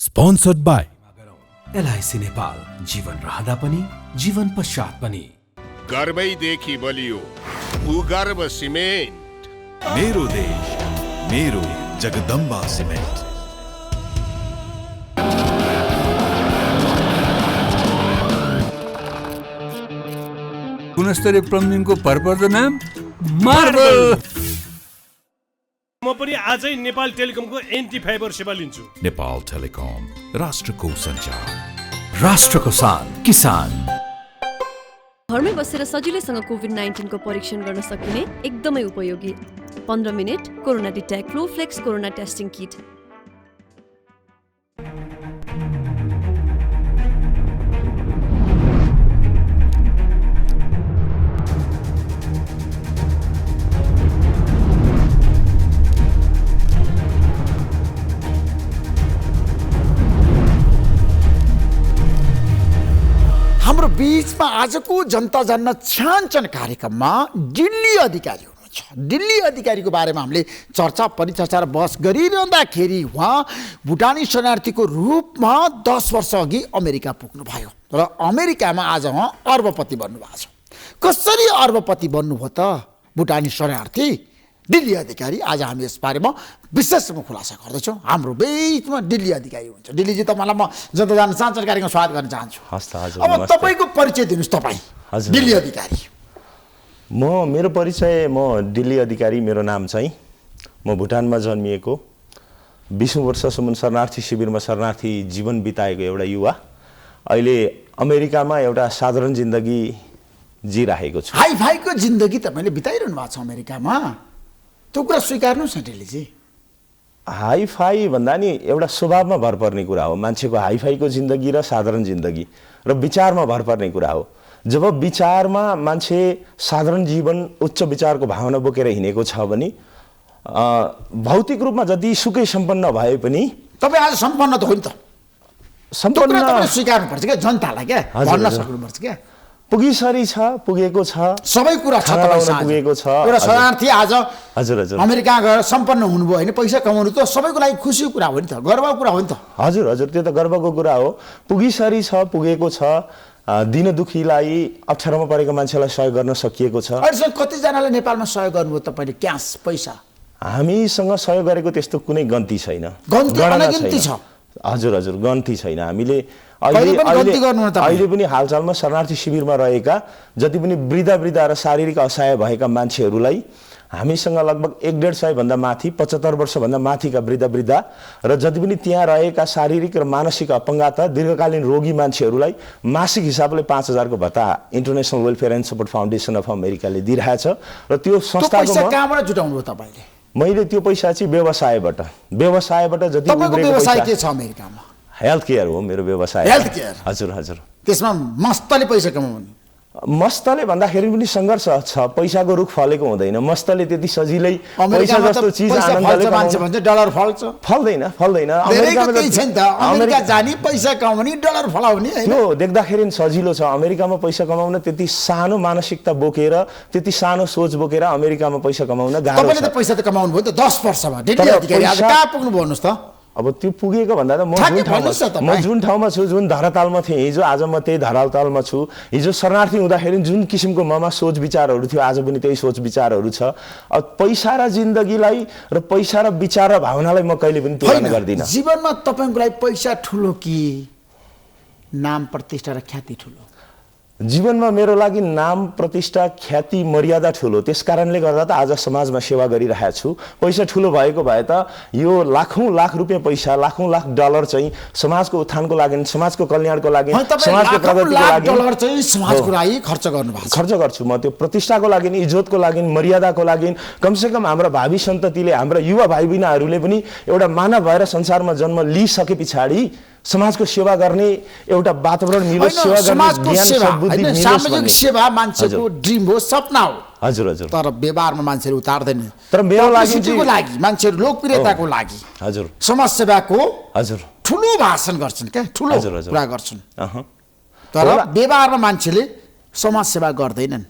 Sponsored by LIC Nepal, जीवन रहँदा पनि जीवन पश्चात पनि। गर्वैदेखि बलियो भूगर्भ सिमेन्ट। मेरो देश मेरो जगदम्बा सिमेन्ट। गुणस्तरीय प्लम्बिङको भरपर्दो नाम मार्बल। म पनि आजै नेपाल टेलिकमको एन्टी फाइबर सेवा लिन्छु। नेपाल टेलिकम, राष्ट्रको सञ्चार, राष्ट्रको शान, किसान। घरमै बसेर सजिलैसँग कोभिड-19 को परीक्षण गर्न सकिने एकदमै उपयोगी 15 minute corona detect Flowflex corona testing kit. हाम्रो बीचमा आजको जनता जान्न छानछन कार्यक्रममा दिल्ली अधिकारी हुनुहुन्छ। दिल्ली अधिकारीको बारेमा हामीले चर्चा परिचर्चा र बहस गरिरहँदाखेरि उहाँ भुटानी शरणार्थीको रूपमा 10 वर्ष अघि अमेरिका पुग्नुभयो र अमेरिकामा आज उहाँ अर्बपति बन्नुभएको छ। कसरी अर्बपति बन्नुभयो त भुटानी शरणार्थी? दिल्ली अधिकारी आज हामी यस बारेमा विशेष रूपमा खुलासा गर्दैछौँ। हाम्रो बीचमा दिल्ली अधिकारी हुन्छ। दिल्लीजी, तपाईँलाई म जनता जान्न छानछन कार्यक्रममा स्वागत गर्न चाहन्छु। अब तपाईँको परिचय दिनुहोस्। तपाईँ दिल्ली अधिकारी। मेरो परिचय, म दिल्ली अधिकारी। मेरो नाम चाहिँ, म भुटानमा जन्मिएको 20 वर्षसम्म शरणार्थी शिविरमा शरणार्थी जीवन बिताएको एउटा युवा अहिले अमेरिकामा एउटा साधारण जिन्दगी जिराखेको छु। हाई फाईको जिन्दगी तपाईँले बिताइरहनु भएको छ अमेरिकामा, त्यो कुरा स्वीकार्नुहोस् न दिल्लीजी। हाई फाई भन्दा नि एउटा स्वभावमा भर पर्ने कुरा हो। मान्छेको हाई फाईको जिन्दगी र साधारण जिन्दगी र विचारमा भर पर्ने कुरा हो। जब विचारमा मान्छे साधारण जीवन उच्च विचारको भावना बोकेर हिँडेको छ भने भौतिक रूपमा जति सुकै सम्पन्न भए पनि तपाईँ आज सम्पन्न त हो नि त। सम्पन्न स्वीकार्नुपर्छ क्या जनतालाई, क्या भन्न सक्नुपर्छ क्या। पुगिसरी छ, पुगेको छ, सबै कुरा छ, पुगेको छ। एउटा शरणार्थी आज हजुर हजुर अमेरिका गएर सम्पन्न हुनुभयो होइन, पैसा कमाउनु त सबैको लागि खुसीको कुरा हो नि त, गर्वको कुरा हो नि त। हजुर हजुर, त्यो त गर्वको कुरा हो। पुगिसरी छ, पुगेको छ, दिन दुखीलाई अप्ठ्यारोमा परेको मान्छेलाई सहयोग गर्न सकिएको छ। अहिलेसम्म कतिजनाले नेपालमा सहयोग गर्नुभयो तपाईँले? क्यास पैसा हामीसँग सहयोग गरेको त्यस्तो कुनै गन्ती छैन, गणना छ। हजुर हजुर, गन्ती छैन। हामीले अहिले पनि हालचालमा शरणार्थी शिविरमा रहेका जति पनि वृद्ध र शारीरिक असहाय भएका मान्छेहरूलाई हामीसँग लगभग 150 भन्दा माथि 75 वर्षभन्दा माथिका वृद्ध र जति पनि त्यहाँ रहेका शारीरिक र मानसिक अपङ्गता दीर्घकालीन रोगी मान्छेहरूलाई मासिक हिसाबले 5000 को भत्ता international welfare and support foundation of अमेरिकाले दिइरहेछ। र त्यो संस्थाको कहाँबाट जुटाउनु भयो तपाईँले? मैले त्यो पैसा चाहिँ व्यवसायबाट जति व्यवसाय के छ अमेरिकामा? हेल्थ केयर हो मेरो व्यवसाय। Health care? हजुर हजुर। त्यसमा मस्तले पैसा कमाउने? मस्तले भन्दाखेरि पनि सङ्घर्ष छ। पैसाको रुख फलेको हुँदैन। मस्तले त्यति सजिलै पैसा जस्तो चिज आनन्दले मान्छे भन्छ डलर फल्छ। फल्दैन। अमेरिकामा त छैन त। अमेरिका जाने पैसा कमाउने डलर फलाउने हैन। त्यो देख्दाखेरि सजिलो छ। अमेरिकामा पैसा कमाउन त्यति सानो मानसिकता बोकेर, त्यति सानो सोच बोकेर अमेरिकामा पैसा कमाउन गाह्रो छ। तपाईले त पैसा त कमाउनु भयो त 10 वर्षमा। दिल्ली अधिकारी आज कहाँ पुग्नु भन्नुस् त? अब त्यो पुगेको भन्दा त म जुन ठाउँमा छु, जुन धरातालमा थिएँ हिजो, आज म त्यही धरातालमा छु। हिजो शरणार्थी हुँदाखेरि जुन किसिमको ममा सोच विचारहरू थियो, आज पनि त्यही सोच विचारहरू छ। अब पैसा र जिन्दगीलाई र पैसा र विचार र भावनालाई म कहिले पनि तुलना गर्दिनँ। जीवनमा तपाईँको लागि पैसा ठुलो कि नाम प्रतिष्ठा र ख्याति ठुलो? जीवनमा मेरो लागि नाम प्रतिष्ठा ख्याति मर्यादा ठुलो। त्यस कारणले गर्दा त आज समाजमा सेवा गरिरहेको छु। पैसा ठुलो भएको भए त यो लाखौं लाख रुपियाँ पैसा, लाखौं लाख डलर चाहिँ समाजको उत्थानको लागि, समाजको कल्याणको लागि, समाजको प्रगतिको लागि डलर चाहिँ समाजको लागि खर्च गर्नुभएको छ। खर्च गर्छु म। त्यो प्रतिष्ठाको लागि, इज्जतको लागि, मर्यादाको लागि, कमसेकम हाम्रो भावी सन्ततिले, हाम्रो युवा भाइ बहिनीहरूले पनि एउटा मानव भएर संसारमा जन्म लिइसके पछाडि समाजको सेवा गर्ने एउटा वातावरण मिलोस्, सेवा गर्ने ज्ञान सद्बुद्धि मिलोस्। सामाजिक सेवा मान्छेको ड्रिम हो, सपना हो। हजुर हजुर। तर व्यवहारमा मान्छेले उतार्दैन। तर मेरो लागि मान्छेहरू लोकप्रियताको लागि, हजुर, समाज सेवाको हजुर ठुलो भाषण गर्छन्, क्या ठुलो कुरा गर्छन्। तर व्यवहारमा मान्छेले समाज सेवा गर्दैनन्।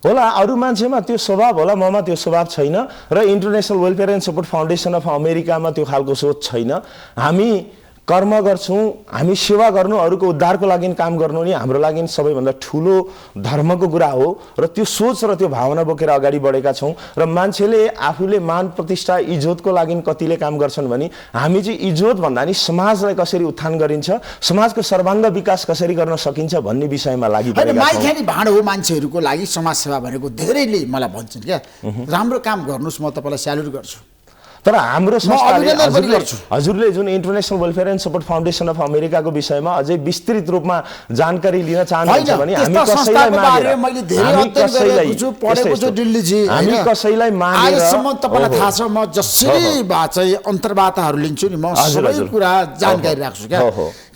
होला अरू मान्छेमा त्यो स्वभाव होला, ममा त्यो स्वभाव छैन र international welfare and support foundation of अमेरिकामा त्यो खालको सोच छैन। हामी कर्म गर्छौँ, हामी सेवा गर्नु, अरूको उद्धारको लागि काम गर्नु नि हाम्रो लागि सबैभन्दा ठुलो धर्मको कुरा हो र त्यो सोच र त्यो भावना बोकेर अगाडि बढेका छौँ। र मान्छेले आफूले मान प्रतिष्ठा इज्जतको लागि कतिले काम गर्छन् भने हामी चाहिँ इज्जत भन्दा नि समाजलाई कसरी उत्थान गरिन्छ, समाजको सर्वाङ्ग विकास कसरी गर्न सकिन्छ भन्ने विषयमा लागिपरेका छौँ। माइखाने भाँडो हो मान्छेहरूको लागि समाज सेवा भनेको धेरैले मलाई भन्छन् क्या, राम्रो काम गर्नुहोस्, म तपाईँलाई स्यालुट गर्छु। तर हाम्रो संस्थाले हजुरले जुन international welfare and support foundation of अमेरिकाको विषयमा अझै विस्तृत रूपमा जानकारी लिन चाहनुहुन्छ भने हामी कसैलाई मागेर आजसम्म तपाईँलाई थाहा छ म जसरी चाहिँ अन्तर्वार्ताहरू लिन्छु नि, म सबै कुरा जानकारी राख्छु क्या,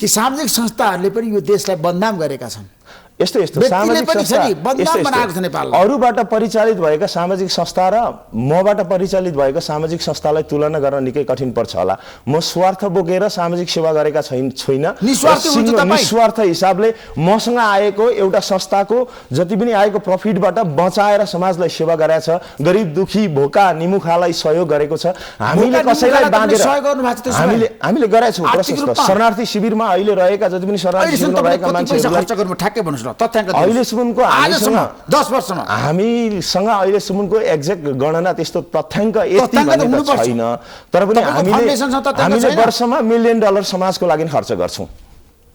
कि सामाजिक संस्थाहरूले पनि यो देशलाई बदनाम गरेका छन्। यस्तो सामाजिक संस्था अरूबाट परिचालित भएका सामाजिक संस्था र मबाट परिचालित भएका सामाजिक संस्थालाई तुलना गर्न निकै कठिन पर्छ होला। म स्वार्थ बोकेर सामाजिक सेवा गरेका छुइनँ। निस्वार्थ हिसाबले मसँग आएको एउटा संस्थाको जति पनि आएको प्रफिटबाट बचाएर समाजलाई सेवा गरेको छ, गरिब दुखी भोका निमुखालाई सहयोग गरेको छ। हामीले कसैलाई बाँधेर हामीले गरेका छौँ। प्रशस्त शरणार्थी शिविरमा अहिले रहेका जति पनि शरणार्थी शिविरमा रहेका मान्छेहरूलाई ठ्याक्कै भन्नुहोस् न, अहिलेसम्मको 10 वर्षमा हामीसँग अहिलेसम्मको एक्ज्याक्ट गणना त्यस्तो तथ्याङ्क यति भन्ने त छैन, तर पनि हामीले वर्षमा $1 मिलियन समाजको लागि खर्च गर्छौँ।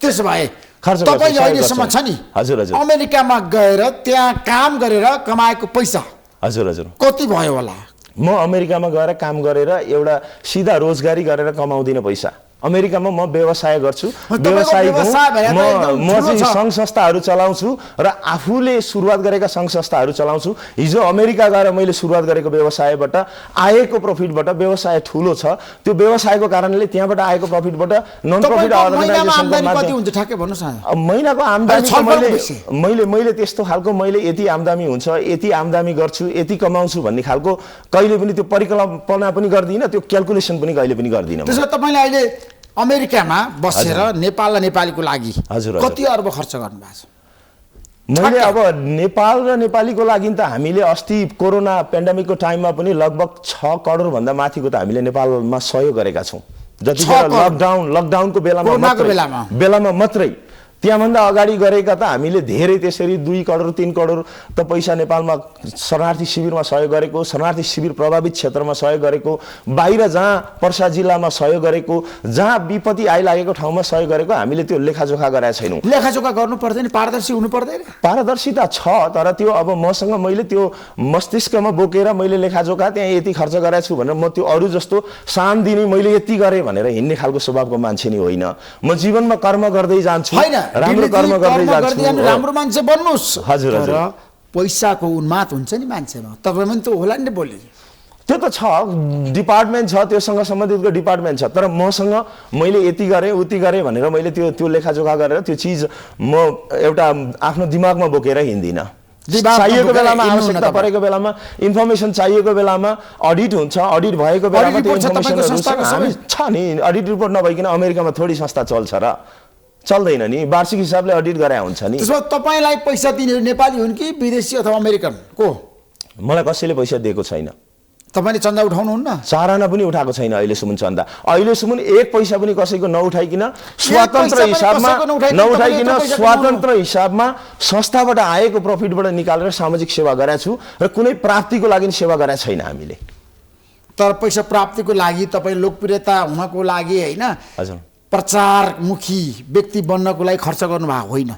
त्यसो भए तपाईले अहिलेसम्म छ नि हजुर अमेरिकामा गएर त्यहाँ काम गरेर कमाएको पैसा हजुर कति भयो होला? म अमेरिकामा गएर काम गरेर एउटा सिधा रोजगारी गरेर कमाउँदिन पैसा। अमेरिकामा म व्यवसाय गर्छु, म चाहिँ सङ्घ संस्थाहरू चलाउँछु र आफूले सुरुवात गरेका सङ्घ संस्थाहरू चलाउँछु। हिजो अमेरिका गएर मैले सुरुवात गरेको व्यवसायबाट आएको प्रफिटबाट व्यवसाय ठुलो छ, त्यो व्यवसायको कारणले त्यहाँबाट आएको प्रफिटबाट नन प्रफिट महिनाको आम्दानी मैले त्यस्तो खालको मैले यति आम्दानी हुन्छ, यति आम्दानी गर्छु, यति कमाउँछु भन्ने खालको कहिले पनि त्यो परिकल्पना पनि गर्दिनँ, त्यो क्यालकुलेसन पनि कहिले पनि गर्दिनँ। त्यसो तपाईले अहिले अमेरिकामा बसेर नेपाल र नेपालीको लागि कति अर्ब खर्च गर्नुभएको छ? मैले अब नेपाल र नेपालीको लागि त हामीले अस्ति कोरोना पेन्डेमिकको टाइममा पनि लगभग 6 करोड भन्दा माथिको त हामीले नेपालमा सहयोग गरेका छौँ। जतिखेर लकडाउनको बेलामा मात्रै, त्यहाँभन्दा अगाडि गरेका त हामीले धेरै त्यसरी 2 करोड 3 करोड त पैसा नेपालमा शरणार्थी शिविरमा सहयोग गरेको, शरणार्थी शिविर प्रभावित क्षेत्रमा सहयोग गरेको, बाहिर जहाँ पर्सा जिल्लामा सहयोग गरेको, जहाँ विपत्ति आइलागेको ठाउँमा सहयोग गरेको हामीले त्यो लेखाजोखा गरेका छैनौँ। लेखाजोखा गर्नु पर्दैन, पारदर्शी हुनु पर्दैन? पारदर्शिता छ, तर त्यो अब मसँग मैले त्यो मस्तिष्कमा बोकेर मैले लेखाजोखा त्यहाँ यति खर्च गरेको छु भनेर म त्यो अरू जस्तो शान दिने मैले यति गरेँ भनेर हिँड्ने खालको स्वभावको मान्छे नि होइन। म जीवनमा कर्म गर्दै जान्छु, राम्रो कर्म गर्दै जान्छु, राम्रो मान्छे बन्नुस्। हजुर पैसाको उन्माद हुन्छ नि मान्छेमा, तपाईँ पनि त होला नि बोली। त्यो त छ, डिपार्टमेन्ट छ, त्योसँग सम्बन्धितको डिपार्टमेन्ट छ, तर मसँग मैले यति गरेँ उति गरेँ भनेर मैले त्यो लेखाजोखा गरेर त्यो चिज म एउटा आफ्नो दिमागमा बोकेर हिँड्दिनँ। चाहिएको बेलामा आवश्यकता परेको बेलामा इन्फर्मेसन चाहिएको बेलामा अडिट हुन्छ, अडिट भएको बेलामा त्यो इन्फर्मेसन छ नि। अडिट रिपोर्ट नभइकन अमेरिकामा थोरै संस्था चल्छ र चल्दैन नि, वार्षिक हिसाबले अडिट गरे हुन्छ नि। त्यसो तपाईलाई पैसा दिने नेपाली हुन् कि विदेशी अथवा अमेरिकन को? मलाई कसैले पैसा दिएको छैन। तपाईले चन्दा उठाउनुहुन्न? चाराना पनि उठाएको छैन अहिलेसम्म चन्दा। अहिलेसम्म एक पैसा पनि कसैको नउठाइकिन स्वतन्त्र हिसाबमा संस्थाबाट आएको प्रफिटबाट निकालेर सामाजिक सेवा गरेका छु र कुनै प्राप्तिको लागि सेवा गरेका छैन हामीले। तर पैसा प्राप्तिको लागि तपाईँ लोकप्रियता हुनको लागि होइन, हजुर, प्रचारमुखी व्यक्ति बन्नको लागि खर्च गर्नुभएको होइन?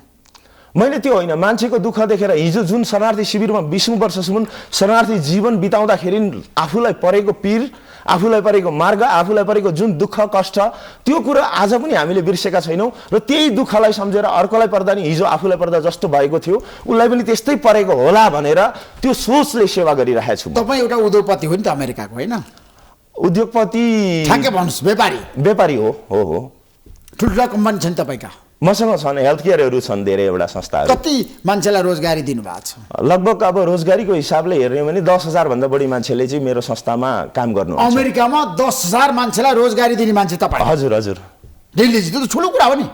मैले त्यो होइन, मान्छेको दुःख देखेर हिजो जुन शरणार्थी शिविरमा 20 वर्षसम्म शरणार्थी जीवन बिताउँदाखेरि आफूलाई परेको पीर, आफूलाई परेको मार्ग, आफूलाई परेको जुन दुःख कष्ट, त्यो कुरा आज पनि हामीले बिर्सेका छैनौँ र त्यही दुःखलाई सम्झेर अर्कोलाई पर्दा नि हिजो आफूलाई पर्दा जस्तो भएको थियो उसलाई पनि त्यस्तै परेको होला भनेर त्यो सोचले सेवा गरिरहेको छु। तपाईँ एउटा उद्योगपति हो नि त अमेरिकाको, होइन? उद्योगपति ठ्याक्कै भन्नुहोस्, व्यापारी हो। ठुल्ठुला कम्पनी छन् तपाईँका? मसँग छन्, हेल्थ केयरहरू छन् धेरैवटा संस्थाहरू। कति मान्छेलाई रोजगारी दिनुभएको छ? लगभग अब रोजगारीको हिसाबले हेर्ने भने 10,000 भन्दा बढी मान्छेले चाहिँ मेरो संस्थामा काम गर्नुहुन्छ। अमेरिकामा 10,000 मान्छेलाई रोजगारी दिने मान्छे तपाईँ? हजुर। दिल्लीजी, त्यो त ठुलो कुरा हो नि।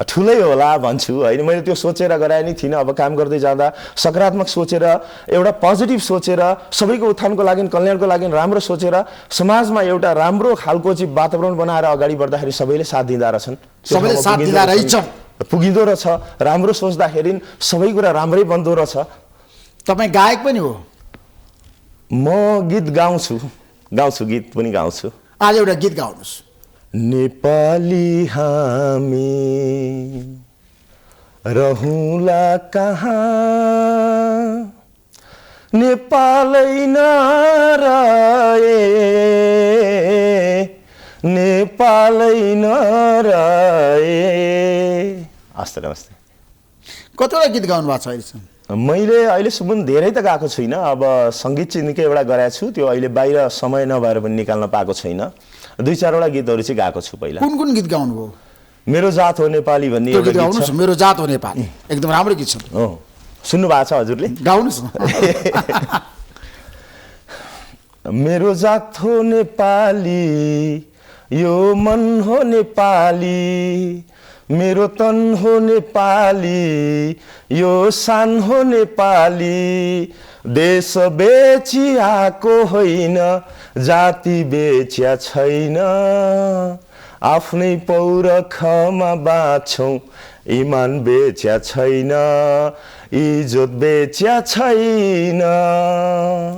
ठुलै होला भन्छु होइन। मैले त्यो सोचेर गराए नि थिइनँ। अब काम गर्दै जाँदा सकारात्मक सोचेर एउटा पोजिटिभ सोचेर सबैको उत्थानको लागि कल्याणको लागि राम्रो सोचेर समाजमा एउटा राम्रो खालको चाहिँ वातावरण बनाएर अगाडि बढ्दाखेरि सबैले साथ दिँदा रहेछन्, सबैले साथ दिँदा रहेछन्, पुगिँदो रहेछ। राम्रो सोच्दाखेरि सबै कुरा राम्रै बन्दो रहेछ। तपाईँ गायक पनि हो? म गीत गाउँछु, गीत पनि गाउँछु। आज एउटा गीत गाउनुहोस्। नेपाली हामी रहूला कहाँ, नेपालै नरहे, नेपालै नरहे। हस् नमस्ते। कतिवटा गीत गाउनु भएको छ अहिलेसम्म? मैले अहिलेसम्म धेरै त गाएको छुइनँ। अब सङ्गीत चाहिँ निकै एउटा गराएको छु, त्यो अहिले बाहिर समय नभएर पनि निकाल्न पाएको छैन। 2-4वटा गीतहरू चाहिँ गाएको छु पहिला। कुन कुन गीत गाउनुभयो? मेरो जात हो नेपाली भन्ने त्यो गीत गाउनुहोस्। मेरो जात हो नेपाली, एकदम राम्रो गीत छ। हो, सुन्नु भएको छ हजुरले? गाउनुहोस् न। मेरो जात हो नेपाली, यो मन हो नेपाली, मेरो तन हो नेपाली, यो सान हो नेपाली, देश बेची आएको होइन, जाति बेच्या छैन, आफ्नै पौरखमा बाँच्छौँ, इमान बेच्या छैन, इज्जत बेच्या छैन।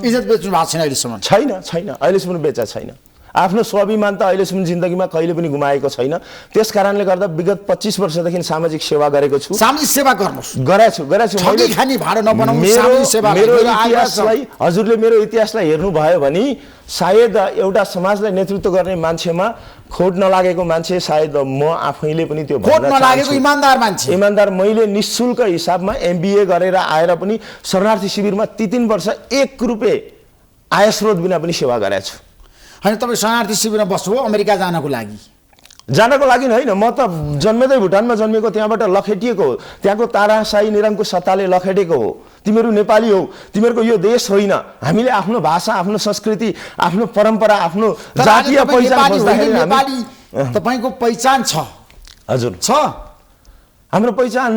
इज्जत बेच्नु भएको छैन अहिलेसम्म? छैन, अहिलेसम्म बेचा छैन। आफ्नो स्वाभिमान त अहिलेसम्म जिन्दगीमा कहिले पनि गुमाएको छैन। त्यस कारणले गर्दा विगत 25 वर्षदेखि सामाजिक सेवा गरेको छु। सामाजिक सेवा गर्नुहोस्। गरेछु। ठगी खानी भाडा नबनाउनु, सामाजिक सेवा। मेरो इतिहासलाई हजुरले मेरो इतिहासलाई हेर्नुभयो भने सायद एउटा समाजलाई नेतृत्व गर्ने मान्छेमा खोट नलागेको मान्छे सायद म आफैले पनि त्यो खोट नलागेको इमानदार मान्छे। इमानदार। मैले निःशुल्क हिसाबमा MBA गरेर आएर पनि शरणार्थी शिविरमा 3 वर्ष 1 रुपैयाँ आय स्रोत बिना पनि सेवा गरेको छु। होइन, तपाईँ शरणार्थी शिविरमा बस्नुभयो अमेरिका जानको लागि? जानको लागि होइन, म त जन्मेदै भुटानमा जन्मेको, त्यहाँबाट लखेटिएको हो। त्यहाँको ताराशाही निरङ्कुश सत्ताले लखेटेको हो। तिमीहरू नेपाली हौ, तिमीहरूको यो देश होइन। हामीले आफ्नो भाषा, आफ्नो संस्कृति, आफ्नो परम्परा, आफ्नो जातीय पहिचान खोज्दाखेरि तपाईँको पहिचान छ? हजुर छ। हाम्रो पहिचान,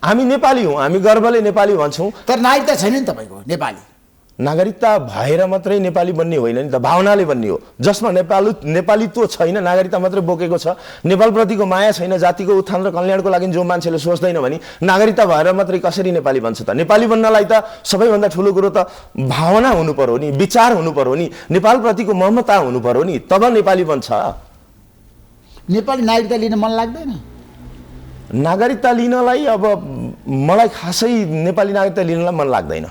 हामी नेपाली हौँ, हामी गर्वले नेपाली भन्छौँ। तर नागरिकता छैन नि तपाईँको नेपाली? नागरिकता भएर मात्रै नेपाली बन्ने होइन नि त, भावनाले बन्ने हो। जसमा नेपालीत्व छैन, नागरिकता मात्रै बोकेको छ, नेपालप्रतिको माया छैन, जातिको उत्थान र कल्याणको लागि जो मान्छेले सोच्दैन भने नागरिकता भएर मात्रै कसरी नेपाली बन्छ त? नेपाली बन्नलाई त सबैभन्दा ठुलो कुरो त भावना हुनु पर्यो नि, विचार हुनु पर्यो नि, नेपालप्रतिको ममता हुनु पर्यो नि, तब नेपाली बन्छ। नेपाली नागरिकता लिन मन लाग्दैन? नागरिकता लिनलाई अब मलाई खासै नेपाली नागरिकता लिनलाई मन लाग्दैन।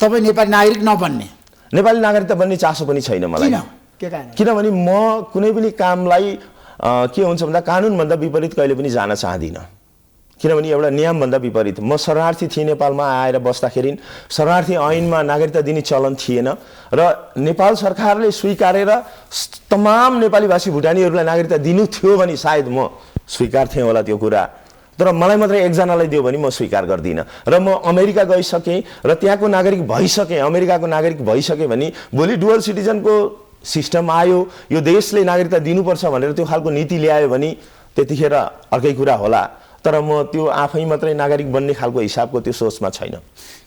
तपाईँ नेपाली नागरिक नबन्ने? नेपाली नागरिकता बन्ने चासो पनि छैन मलाई। किनभने म कुनै पनि कामलाई के हुन्छ भन्दा कानुनभन्दा विपरीत कहिले पनि जान चाहदिनँ। किनभने एउटा नियमभन्दा विपरीत। म शरणार्थी थिएँ नेपालमा आएर बस्दाखेरि, शरणार्थी ऐनमा नागरिकता दिने चलन थिएन र नेपाल सरकारले स्वीकारेर तमाम नेपाली भाषी भुटानीहरूलाई नागरिकता दिनु थियो भने सायद म स्वीकार्थेँ होला त्यो कुरा। तर मलाई मात्रै एकजनालाई दियो भने म स्वीकार गर्दिनँ। र म अमेरिका गइसकेँ र त्यहाँको नागरिक भइसकेँ, अमेरिकाको नागरिक भइसकेँ भने भोलि डुअल सिटिजनको सिस्टम आयो, यो देशले नागरिकता दिनुपर्छ भनेर त्यो खालको नीति ल्यायो भने त्यतिखेर अर्कै कुरा होला। तर म त्यो आफै मात्रै नागरिक बन्ने खालको हिसाबको त्यो सोचमा छैन।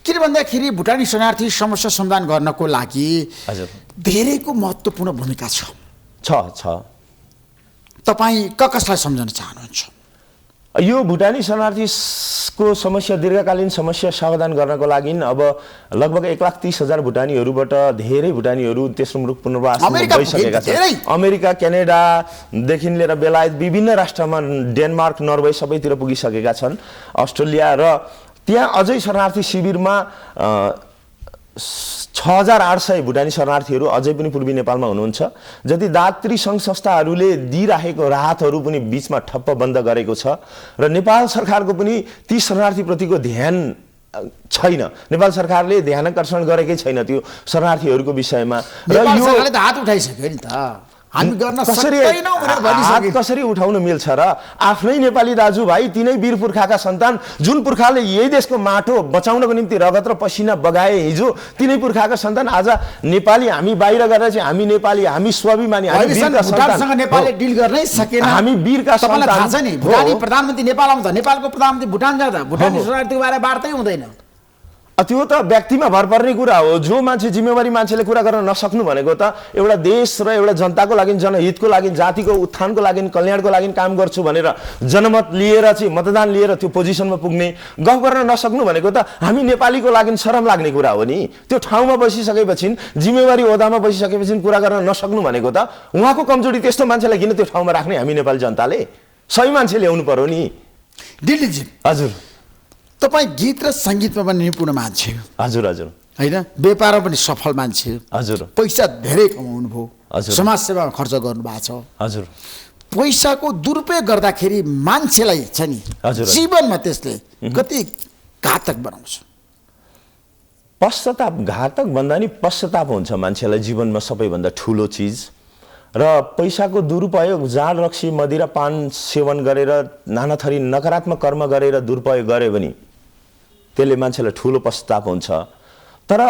किन भन्दाखेरि भुटानी शरणार्थी समस्या समाधान गर्नको लागि हजुर धेरैको महत्त्वपूर्ण भूमिका छ। तपाईँ कसलाई सम्झन चाहनुहुन्छ? यो भुटानी शरणार्थीको समस्या दीर्घकालीन समस्या समाधान गर्नको लागि अब लगभग 1,30,000 भुटानीहरूबाट धेरै भुटानीहरू तेस्रो मुलुक पुनर्वासमा गइसकेका छन्। अमेरिका, क्यानाडादेखि लिएर बेलायत, विभिन्न राष्ट्रमा, डेनमार्क, नर्वे सबैतिर पुगिसकेका छन्, अस्ट्रेलिया। र त्यहाँ अझै शरणार्थी शिविरमा 6,800 भुटानी शरणार्थीहरू अझै पनि पूर्वी नेपालमा हुनुहुन्छ। जति दात्री सङ्घ संस्थाहरूले दिइराखेको राहतहरू पनि बिचमा ठप्प बन्द गरेको छ र नेपाल सरकारको पनि ती शरणार्थीप्रतिको ध्यान छैन। नेपाल सरकारले ध्यान आकर्षण गरेकै छैन त्यो शरणार्थीहरूको विषयमा। र यो सरकारले त हात उठाइसक्यो नि त। हामी गर्न कसरी सक्दैनौँ भनेर हात भनिसके। कसरी उठाउन मिल्छ र? आफ्नै नेपाली दाजुभाइ तिनै वीर पुर्खाका सन्तान जुन पुर्खाले यही देशको माटो बचाउनको निम्ति रगत र पसिना बगाए हिजो, तिनै पुर्खाका सन्तान आज नेपाली हामी बाहिर गएर चाहिँ हामी नेपाली, हामी स्वाभिमानी, हामी वीरका भुटानसँग नेपालले सन्तान, डिल गर्नै सकेन। हामी वीरका तपाईँलाई थाहा छ सन्तान नि, हो। भुटानी प्रधानमन्त्री नेपाल आउँदा नेपालको प्रधानमन्त्री भुटान जाँदा भुटानी शरणार्थीको बारे वार्तै हुँदैन। त्यो त व्यक्तिमा भर पर्ने कुरा हो। जो मान्छे जिम्मेवारी मान्छेले कुरा गर्न नसक्नु भनेको त एउटा देश र एउटा जनताको लागि, जनहितको लागि, जातिको उत्थानको लागि, कल्याणको लागि काम गर्छु भनेर जनमत लिएर चाहिँ मतदान लिएर त्यो पोजिसनमा पुग्ने गफ गर्न नसक्नु भनेको त हामी नेपालीको लागि शरम लाग्ने कुरा हो नि। त्यो ठाउँमा बसिसकेपछि, जिम्मेवारी ओहदामा बसिसकेपछि कुरा गर्न नसक्नु भनेको त उहाँको कमजोरी। त्यस्तो मान्छेलाई किन त्यो ठाउँमा राख्ने हामी नेपाली जनताले? सही मान्छे ल्याउनु पर्यो नि। दिल्लीजी, हजुर तपाईँ गीत र सङ्गीतमा पनि निपुण मान्छे हजुर हजुर होइन, व्यापारमा पनि सफल मान्छे, हजुर पैसा धेरै कमाउनु भयो, हजुर। समाजसेवामा खर्च गर्नुभएको छ। हजुर पैसाको दुरुपयोग गर्दाखेरि मान्छेलाई छ नि हजुर। जीवनमा त्यसले कति घातक बनाउँछ। पश्चाताप, घातक भन्दा नि पश्चाताप हुन्छ मान्छेलाई जीवनमा सबैभन्दा ठुलो चिज। र पैसाको दुरुपयोग, जाँड रक्सी मदिरा पान सेवन गरेर नाना थरी नकारात्मक कर्म गरेर दुरुपयोग गरे भने त्यसले मान्छेलाई ठुलो पश्चाताप हुन्छ। तर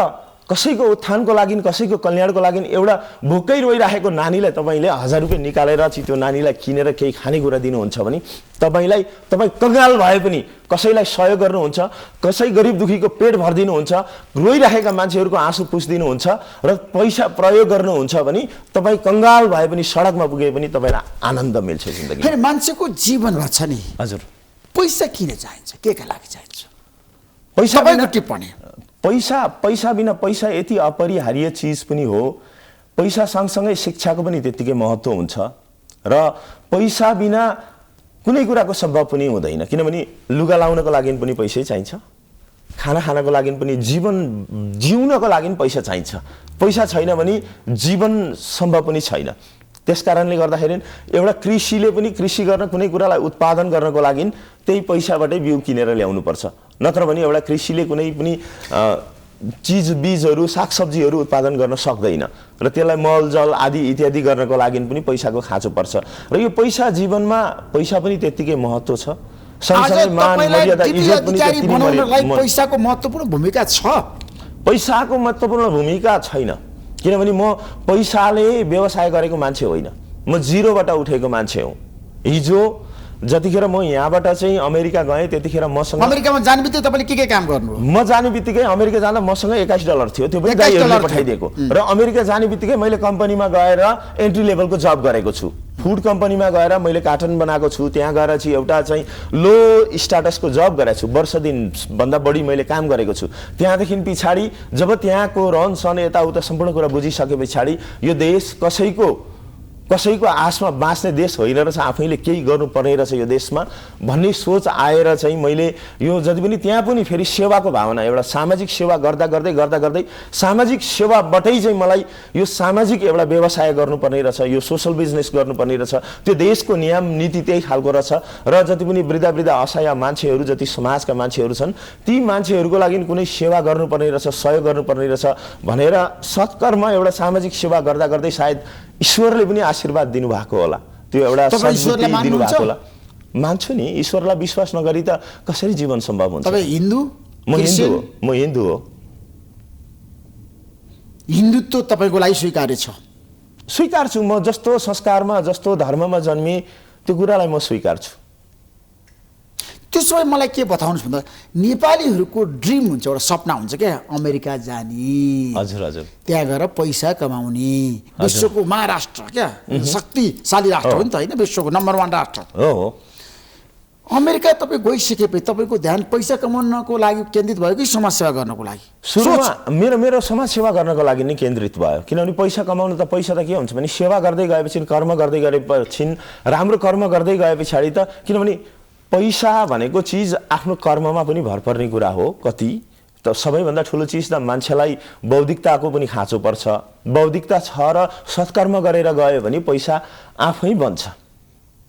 कसैको उत्थानको लागि, कसैको कल्याणको लागि एउटा भोकै रोइराखेको नानीलाई तपाईँले 1000 रुपियाँ निकालेर चाहिँ त्यो नानीलाई किनेर केही खानेकुरा दिनुहुन्छ भने तपाईँ कङ्गाल भए पनि कसैलाई सहयोग गर्नुहुन्छ, कसै गरिब दुखीको पेट भरिदिनुहुन्छ, रोइराखेका मान्छेहरूको आँसु पुछिदिनुहुन्छ र पैसा प्रयोग गर्नुहुन्छ भने तपाईँ कङ्गाल भए पनि सडकमा पुगे पनि तपाईँलाई आनन्द मिल्छ जिन्दगी। फेरि मान्छेको जीवनमा छ नि हजुर, पैसा किन चाहिन्छ, के का लागि चाहिन्छ? पैसा तपाईँको टिप्पणी। पैसा बिना पैसा यति अपरिहार्य चिज पनि हो। पैसा सँगसँगै शिक्षाको पनि त्यत्तिकै महत्त्व हुन्छ र पैसा बिना कुनै कुराको सम्भव पनि हुँदैन। किनभने लुगा लाउनको लागि पनि पैसै चाहिन्छ, खाना खानको लागि पनि, जीवन जिउनको लागि पनि पैसा चाहिन्छ। पैसा छैन भने जीवन सम्भव पनि छैन। त्यस कारणले गर्दाखेरि एउटा कृषिले पनि कृषि गर्न, कुनै कुरालाई उत्पादन गर्नको लागि त्यही पैसाबाटै बिउ किनेर ल्याउनुपर्छ। नत्र भने एउटा कृषिले कुनै पनि चिज बिजहरू, सागसब्जीहरू उत्पादन गर्न सक्दैन र त्यसलाई मलजल आदि इत्यादि गर्नको लागि पनि पैसाको खाँचो पर्छ। र यो पैसा जीवनमा, पैसा पनि त्यत्तिकै महत्त्व छ। सँगसँगै मान, मर्यादा, इज्जत पनि पैसाको महत्त्वपूर्ण भूमिका छ। पैसाको महत्त्वपूर्ण भूमिका छैन। किनभने म पैसाले व्यवसाय गरेको मान्छे होइन, म जिरोबाट उठेको मान्छे हुँ। हिजो जतिखेर म यहाँबाट चाहिँ अमेरिका गएँ त्यतिखेर मसँग, अमेरिकामा जाने बित्तिकै तपाईँले के काम गर्नुभयो? म जाने बित्तिकै अमेरिका जाँदा मसँग $21 थियो, त्यो पनि दाइहरूले पठाइदिएको। र अमेरिका जाने बित्तिकै मैले कम्पनीमा गएर एन्ट्री लेभलको जब गरेको छु। फुड कम्पनीमा गएर मैले कार्टन बनाएको छु। त्यहाँ गएर चाहिँ एउटा चाहिँ लो स्टाटसको जब गरेको छु। वर्ष दिनभन्दा बढी मैले काम गरेको छु। त्यहाँदेखि पछाडि जब त्यहाँको रहनसहन यताउता सम्पूर्ण कुरा बुझिसके पछाडि यो देश कसैको आशमा बाँच्ने देश होइन रहेछ, आफैले केही गर्नुपर्ने रहेछ यो देशमा भन्ने सोच आएर चाहिँ मैले यो जति पनि त्यहाँ पनि फेरि सेवाको भावना, एउटा सामाजिक सेवा गर्दा गर्दै सामाजिक सेवाबाटै चाहिँ मलाई यो सामाजिक एउटा व्यवसाय गर्नुपर्ने रहेछ, यो सोसल बिजनेस गर्नुपर्ने रहेछ। त्यो देशको नियम नीति त्यही खालको रहेछ र जति पनि वृद्ध असहाय मान्छेहरू, जति समाजका मान्छेहरू छन्, ती मान्छेहरूको लागि कुनै सेवा गर्नुपर्ने रहेछ, सहयोग गर्नुपर्ने रहेछ भनेर सत्कर्म एउटा सामाजिक सेवा गर्दै सायद ईश्वरले पनि आशीर्वाद दिनुभएको होला, त्यो एउटा सद्बुद्धि दिनुभएको होला। मान्छु नि, ईश्वरलाई विश्वास नगरी त कसरी जीवन सम्भव हुन्छ? तपाईँ हिन्दू? म हिन्दू हो। हिन्दुत्व तपाईँको लागि स्वीकार्य छ? स्वीकार्छु। म जस्तो संस्कारमा, जस्तो धर्ममा जन्मेँ त्यो कुरालाई म स्वीकार्छु। त्यसो भए मलाई के बताउनुहोस् भन्दा नेपालीहरूको ड्रिम हुन्छ, एउटा सपना हुन्छ क्या, अमेरिका जाने, हजुर हजुर, त्यहाँ गएर पैसा कमाउने, विश्वको महाराष्ट्र क्या, शक्तिशाली राष्ट्र हो नि त होइन, विश्वको नम्बर 1 राष्ट्र हो। अमेरिका तपाईँ गइसकेपछि तपाईँको ध्यान पैसा कमाउनको लागि केन्द्रित भयो कि समाजसेवा गर्नको लागि? सुरुमा मेरो समाजसेवा गर्नको लागि नै केन्द्रित भयो। किनभने पैसा कमाउनु त पैसा त के हुन्छ भने सेवा गर्दै गएपछि, कर्म गर्दै गएपछि, राम्रो कर्म गर्दै गए पछाडि त, किनभने पैसा भनेको चिज आफ्नो कर्ममा पनि भर पर्ने कुरा हो। कति त सबैभन्दा ठुलो चिज त मान्छेलाई बौद्धिकताको पनि खाँचो पर्छ। बौद्धिकता छ र सत्कर्म गरेर गयो भने पैसा आफै बन्छ।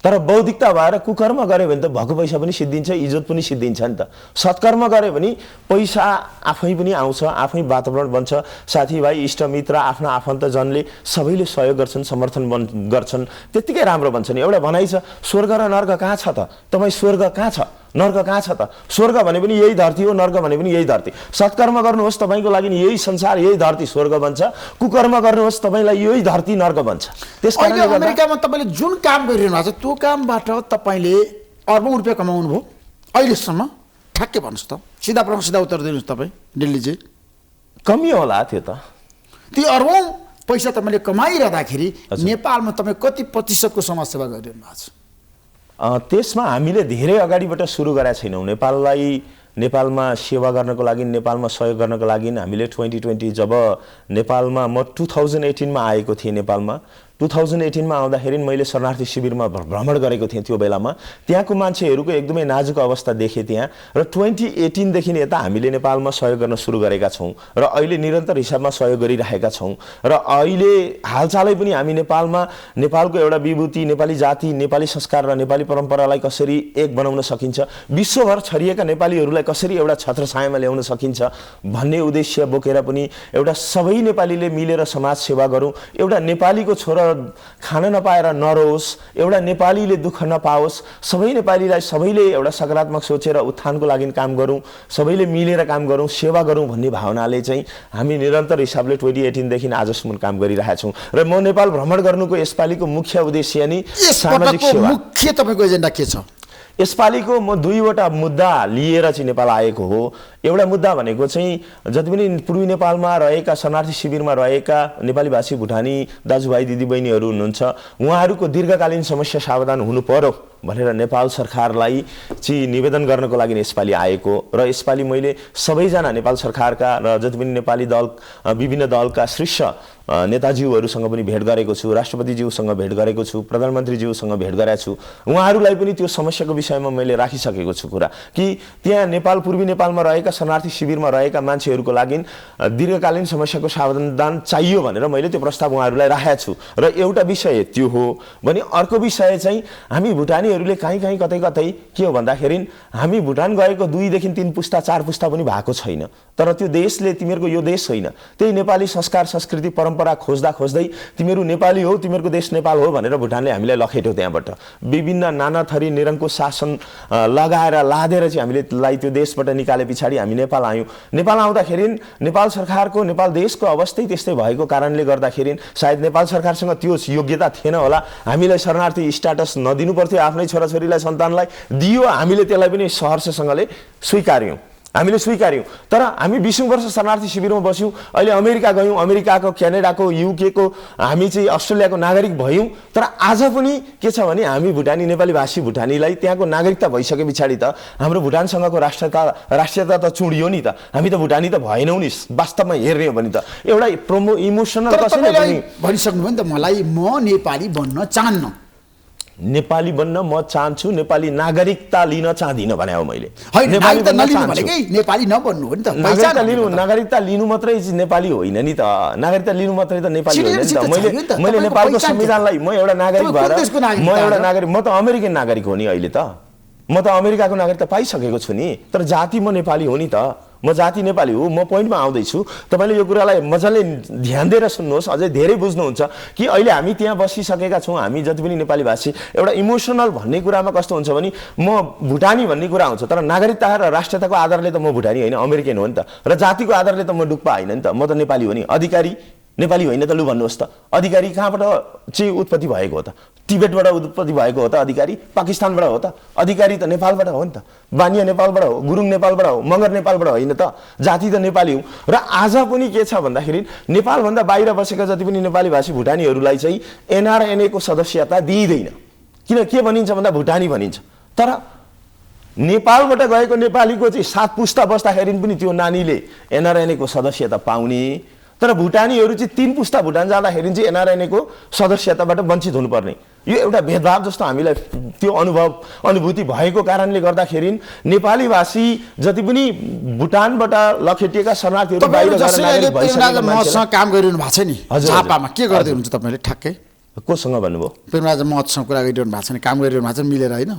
तर बौद्धिकता भएर कुकर्म गऱ्यो भने त भएको पैसा पनि सिद्धिन्छ, इज्जत पनि सिद्धिन्छ नि त। सत्कर्म गऱ्यो भने पैसा आफै पनि आउँछ, आफै वातावरण बन्छ, साथीभाइ इष्टमित्र आफ्ना आफन्तजनले सबैले सहयोग गर्छन्, समर्थन गर्छन्, त्यत्तिकै राम्रो बन्छ नि। एउटा भनाइ छ स्वर्ग र नर्क कहाँ छ त? तपाईँ स्वर्ग कहाँ छ, नर्क कहाँ छ त? स्वर्ग भने पनि यही धरती हो, नर्क भने पनि यही धरती। सत्कर्म गर्नुहोस् तपाईँको लागि यही संसार, यही धरती स्वर्ग बन्छ, कुकर्म गर्नुहोस् तपाईँलाई यही धरती नर्क बन्छ। त्यसकारणले अमेरिकामा तपाईँले जुन काम गरिरहनु भएको छ त्यो कामबाट तपाईँले अर्बौं रुपियाँ कमाउनु भयो अहिलेसम्म, ठ्याक्कै भन्नुहोस् त, सिधा प्रश्न सिधा उत्तर दिनुहोस् तपाईँ दिल्लीजी। कमी होला त्यो त। ती अर्बौं पैसा तपाईँले कमाइरहँदाखेरि नेपालमा तपाईँ कति प्रतिशतको समाजसेवा गरिरहनु भएको छ? त्यसमा हामीले धेरै अगाडिबाट सुरु गरेका छैनौँ। नेपालमा सेवा गर्नको लागि, नेपालमा सहयोग गर्नको लागि हामीले 2020 जब नेपालमा म 2018 मा आएको थिएँ नेपालमा, 2018 मा आउँदाखेरि मैले शरणार्थी शिविरमा भ्रमण गरेको थिएँ। त्यो बेलामा त्यहाँको मान्छेहरूको एकदमै नाजुक अवस्था देखेँ त्यहाँ, र 2018 देखि यता हामीले नेपालमा सहयोग गर्न सुरु गरेका छौँ र अहिले निरन्तर हिसाबमा सहयोग गरिरहेका छौँ। र अहिले हालचालै पनि हामी नेपालमा नेपालको एउटा विभूति, नेपाली जाति, नेपाली संस्कार र नेपाली परम्परालाई कसरी एक बनाउन सकिन्छ, विश्वभर छरिएका नेपालीहरूलाई कसरी एउटा छत्रछायामा ल्याउन सकिन्छ भन्ने उद्देश्य बोकेर पनि एउटा सबै नेपालीले मिलेर समाज सेवा गरौँ, एउटा नेपालीको छोरा खान नपाएर नरोस्, एउटा नेपालीले दुःख नपाओस्, सबै नेपालीलाई सबैले एउटा सकारात्मक सोचेर उत्थानको लागि काम गरौँ, सबैले मिलेर काम गरौँ, सेवा गरौँ भन्ने भावनाले चाहिँ हामी निरन्तर हिसाबले 2018 देखि आजसम्म काम गरिरहेका छौँ। र म नेपाल भ्रमण गर्नुको यसपालिको मुख्य उद्देश्य नि सामाजिक सेवा। मुख्य तपाईँको एजेन्डा के छ? यसपालिको म दुईवटा मुद्दा लिएर चाहिँ नेपाल आएको हो। एउटा मुद्दा भनेको चाहिँ जति पनि पूर्वी नेपालमा रहेका शरणार्थी शिविरमा रहेका नेपाली भाषी भुटानी दाजुभाइ दिदीबहिनीहरू हुनुहुन्छ, उहाँहरूको दीर्घकालीन समस्या समाधान हुनु पर्यो भनेर नेपाल सरकारलाई चाहिँ निवेदन गर्नको लागि यसपालि आएको। र यसपालि मैले सबैजना नेपाल सरकारका र जति पनि नेपाली दल विभिन्न दलका शीर्ष नेताज्यूहरूसँग पनि भेट गरेको छु, राष्ट्रपतिज्यूसँग भेट गरेको छु, प्रधानमन्त्रीज्यूसँग भेट गरेको छु। उहाँहरूलाई पनि त्यो समस्याको विषयमा मैले राखिसकेको छु कुरा कि त्यहाँ नेपाल पूर्वी नेपालमा रहेका शरणार्थी शिविरमा रहेका मान्छेहरूको लागि दीर्घकालीन समस्याको समाधान चाहियो भनेर मैले त्यो प्रस्ताव उहाँहरूलाई राखेको छु। र एउटा विषय त्यो हो भने अर्को विषय चाहिँ हामी भुटानीहरूले कहीँ कतै कतै के हो भन्दाखेरि हामी भुटान गएको 2 देखि 3 पुस्ता 4 पुस्ता पनि भएको छैन, तर त्यो देशले तिमीहरूको यो देश होइन, त्यही नेपाली संस्कार संस्कृति परम्परा खोज्दा खोज्दै तिमीहरू नेपाली हो, तिमीहरूको देश नेपाल हो भनेर भुटानले हामीलाई लखेट्यो। त्यहाँबाट विभिन्न नाना थरी निरङ्कुश शासन लगाएर लादेर चाहिँ हामीले त्यो देशबाट निकाले पछाडि हामी नेपाल आयौँ। नेपाल आउँदाखेरि नेपाल सरकारको, नेपाल देशको अवस्थै त्यस्तै भएको कारणले गर्दाखेरि सायद नेपाल सरकारसँग त्यो योग्यता थिएन होला, हामीलाई शरणार्थी स्ट्याटस नदिनु पर्थ्यो, आफ्नै छोराछोरीलाई सन्तानलाई दियो, हामीले त्यसलाई पनि सहर्षसँगले स्वीकार्यौँ, हामीले स्वीकार्यौँ। तर हामी 20 वर्ष शरणार्थी शिविरमा बस्यौँ, अहिले अमेरिका गयौँ, अमेरिकाको, क्यानाडाको, युकेको, हामी चाहिँ अस्ट्रेलियाको नागरिक भयौँ। तर आज पनि के छ भने हामी भुटानी नेपाली भाषी भुटानीलाई त्यहाँको नागरिकता भइसके पछाडि त हाम्रो भुटानसँगको राष्ट्रियता त चुडियो नि त, हामी त भुटानी त भएनौँ नि वास्तवमा हेर्ने हो भने त। एउटा इमोसनल कसैले भनिसक्नुभयो नि त, मलाई म नेपाली बन्न चाहन्न, नेपाली बन्न म चाहन्छु, नेपाली नागरिकता लिन चाहदिनँ भने हो मैले। नेपाली नबन्नु हो नि त, नागरिकता लिनु मात्रै नेपाली होइन नि त, नागरिकता लिनु मात्रै त नेपाली होइन नि त। मैले नेपालको संविधानलाई म एउटा नागरिक भएर म त अमेरिकन नागरिक हो नि, अहिले त म त अमेरिकाको नागरिकता पाइसकेको छु नि, तर जाति म नेपाली हो नि त, म जाति नेपाली हो। म पोइन्टमा आउँदैछु, तपाईँले यो कुरालाई मजाले ध्यान दिएर सुन्नुहोस्, अझै धेरै बुझ्नुहुन्छ कि अहिले हामी त्यहाँ बसिसकेका छौँ, हामी जति पनि नेपाली भाषी एउटा इमोसनल भन्ने कुरामा कस्तो हुन्छ भने म भुटानी भन्ने कुरा आउँछ, तर नागरिकता र राष्ट्रियताको आधारले त म भुटानी होइन, अमेरिकन हो नि त, र जातिको आधारले त म डुक्पा होइन नि त, म त नेपाली हो नि। अधिकारी नेपाली होइन त, लु भन्नुहोस् त, अधिकारी कहाँबाट चाहिँ उत्पत्ति भएको हो त? तिब्बतबाट उत्पत्ति भएको हो त अधिकारी? पाकिस्तानबाट हो त? अधिकारी त नेपालबाट हो नि त, बानिया नेपालबाट हो, गुरुङ नेपालबाट हो, मगर नेपालबाट होइन त, जाति त नेपाली हो। र आज पनि के छ भन्दाखेरि नेपालभन्दा बाहिर बसेका जति पनि नेपाली भाषी भुटानीहरूलाई चाहिँ एनआरएनए को सदस्यता दिइँदैन, किन के भनिन्छ भन्दा भुटानी भनिन्छ। तर नेपालबाट गएको नेपालीको चाहिँ 7 पुस्ता बस्दाखेरि पनि त्यो नानीले एनआरएनए को सदस्यता पाउने, तर भुटानीहरू चाहिँ 3 पुस्ता भुटान जाँदाखेरि चाहिँ एनआरएनए को सदस्यताबाट वञ्चित हुनुपर्ने। यो एउटा भेदभाव जस्तो हामीलाई त्यो अनुभूति भएको कारणले गर्दाखेरि नेपाली भाषी जति पनि भुटानबाट लखेटिएका शरणार्थीहरू बाहिर गएर काम गरिरहनु भएको छ नि, झापामा के गर्दै हुनुहुन्छ तपाईँले ठ्याक्कै? कोसँग भन्नुभयो? प्रेमराज महतसँग कुरा गरिरहनु भएको छ नि, काम गरिरहनु भएको छ मिलेर होइन?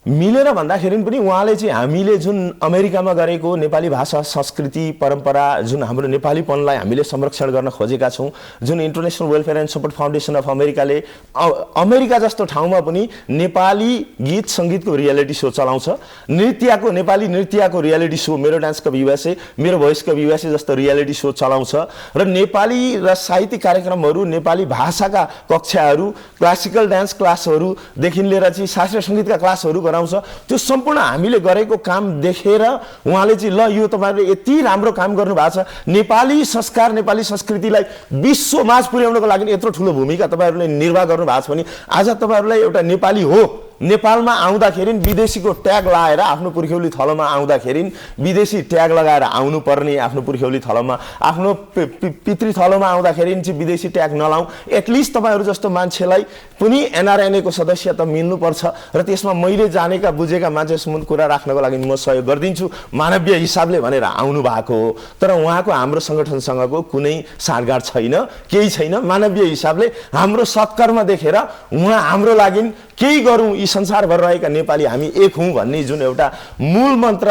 मिलेर भन्दाखेरि पनि उहाँले चाहिँ हामीले जुन अमेरिकामा गरेको नेपाली भाषा संस्कृति परम्परा जुन हाम्रो नेपालीपनलाई हामीले संरक्षण गर्न खोजेका छौँ, जुन international welfare and support foundation of अमेरिकाले अमेरिका जस्तो ठाउँमा पनि नेपाली गीत सङ्गीतको रियालिटी सो चलाउँछ, नेपाली नृत्यको रियालिटी सो मेरो डान्स कप युएसए, मेरो भोइस कप युएसए जस्तो रियालिटी सो चलाउँछ र नेपाली र साहित्यिक कार्यक्रमहरू, नेपाली भाषाका कक्षाहरू, क्लासिकल डान्स क्लासहरूदेखि लिएर चाहिँ शास्त्रीय सङ्गीतका क्लासहरू गराउँछ। त्यो सम्पूर्ण हामीले गरेको काम देखेर उहाँले चाहिँ ल यो तपाईहरुले यति राम्रो काम गर्नु भएको छ, नेपाली संस्कार नेपाली संस्कृतिलाई विश्वमाझ पुर्याउनको लागि यत्रो ठुलो भूमिका तपाईहरुले निर्वाह गर्नु भएको छ भने आज तपाईहरुलाई एउटा नेपाली हो नेपालमा आउँदाखेरि विदेशीको ट्याग लाएर आफ्नो पुर्ख्यौली थलोमा आउँदाखेरि विदेशी ट्याग लगाएर आउनु पर्ने, आफ्नो पुर्ख्यौली थलोमा आफ्नो पितृ थलोमा आउँदाखेरि चाहिँ विदेशी ट्याग नलाऊ। एटलिस्ट तपाईहरु जस्तो मान्छेलाई पनि एनआरएनए को सदस्यता मिल्नुपर्छ र त्यसमा मैले जानेका बुझेका मान्छेसम्म कुरा राख्नको लागि म सहयोग गरिदिन्छु मानवीय हिसाबले भनेर आउनु भएको हो। तर उहाँको हाम्रो संगठनसँगको कुनै साँठगाँठ छैन, केही छैन। मानवीय हिसाबले हाम्रो सत्कर्म देखेर उहाँ हाम्रो लागि केही गरौँ, यी संसारभर रहेका नेपाली हामी एक हौं भन्ने जुन एउटा मूल मन्त्र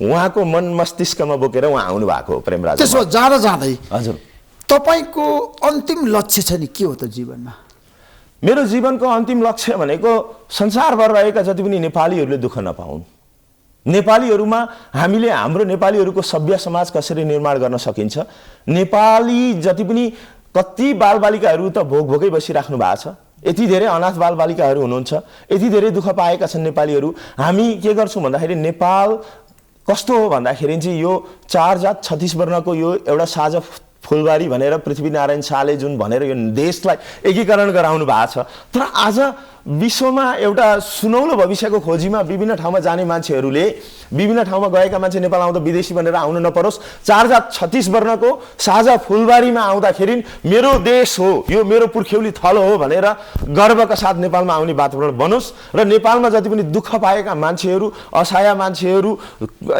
उहाँको मन मस्तिष्कमा बोकेर उहाँ आउनु भएको हो। प्रेमराज त्यसो जाँदा जाँदै हजुर तपाईको अन्तिम लक्ष्य छ नि के हो त जीवनमा? मेरो जीवनको अन्तिम लक्ष्य भनेको संसारभर रहेका जति पनि नेपालीहरूले दुःख नपाउन्, नेपालीहरूमा हामीले हाम्रो नेपालीहरूको सभ्य समाज कसरी निर्माण गर्न सकिन्छ, नेपाली जति पनि कति बालबालिकाहरू त भोकै बसिराख्नु भएको छ, यति धेरै अनाथ बालबालिकाहरू हुनुहुन्छ, यति धेरै दुःख पाएका छन् नेपालीहरू। हामी के गर्छौं भन्दाखेरि नेपाल कस्तो हो भन्दाखेरि चाहिँ यो 4 जात 36 वर्णको यो एउटा साझा फुलबारी भनेर पृथ्वीनारायण शाहले जुन भनेर यो देशलाई एकीकरण गराउनु भएको छ। तर आज विश्वमा एउटा सुनौलो भविष्यको खोजीमा विभिन्न ठाउँमा जाने मान्छेहरूले विभिन्न ठाउँमा गएका मान्छे नेपाल आउँदा विदेशी भनेर आउनु नपरोस्, 4 जात 36 वर्णको साझा फुलबारीमा आउँदाखेरि मेरो देश हो, यो मेरो पुर्ख्यौली थलो हो भनेर गर्वका साथ नेपालमा आउने वातावरण बनोस् र नेपालमा जति पनि दुःख पाएका मान्छेहरू, असहाय मान्छेहरू,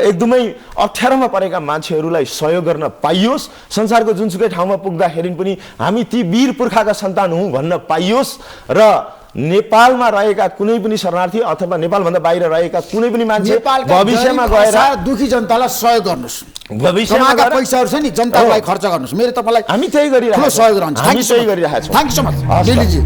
एकदमै अप्ठ्यारोमा परेका मान्छेहरूलाई सहयोग गर्न पाइयोस्, संसारको जुनसुकै ठाउँमा पुग्दाखेरि पनि हामी ती वीर पुर्खाका सन्तान हौं भन्न पाइयोस् र नेपालमा रहेका कुनै पनि शरणार्थी अथवा नेपालभन्दा बाहिर रहेका कुनै पनि मान्छे भविष्यमा गएर दुखी जनतालाई सहयोग गर्नुस्, भविष्यमा कमाएका पैसाहरु छ नि जनतालाई खर्च गर्नुस्। मेरो तपाईलाई हामी त्यही गरिरहेका छौं, सहयोग रहन्छ। हामी त्यही गरिरहेका छौं। Thank you so much दिलीजी।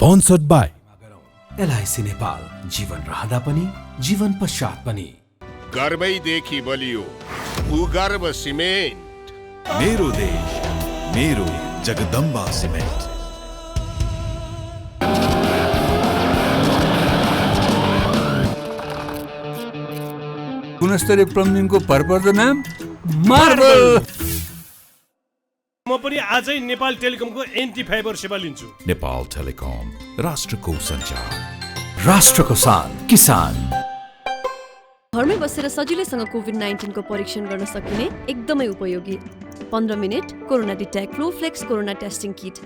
Sponsored by LIC Nepal, जीवन रहँदा पनि जीवन पश्चात पनि। गर्वैदेखि बलियो भूगर्भ सिमेन्ट। मेरो देश मेरो जगदम्बा सिमेन्ट। गुणस्तरीय प्लम्बिङको भरपर्दो नाम मार्बल। म पनि आजै नेपाल टेलिकमको एन्टी फाइबर सेवा लिन्छु। नेपाल टेलिकम, राष्ट्रको सञ्चार, राष्ट्रको शान किसान। घरमै बसेर सजिलैसँग कोभिड-19 को परीक्षण गर्न सकिने एकदमै उपयोगी 15 minute corona detect Flowflex corona testing किट।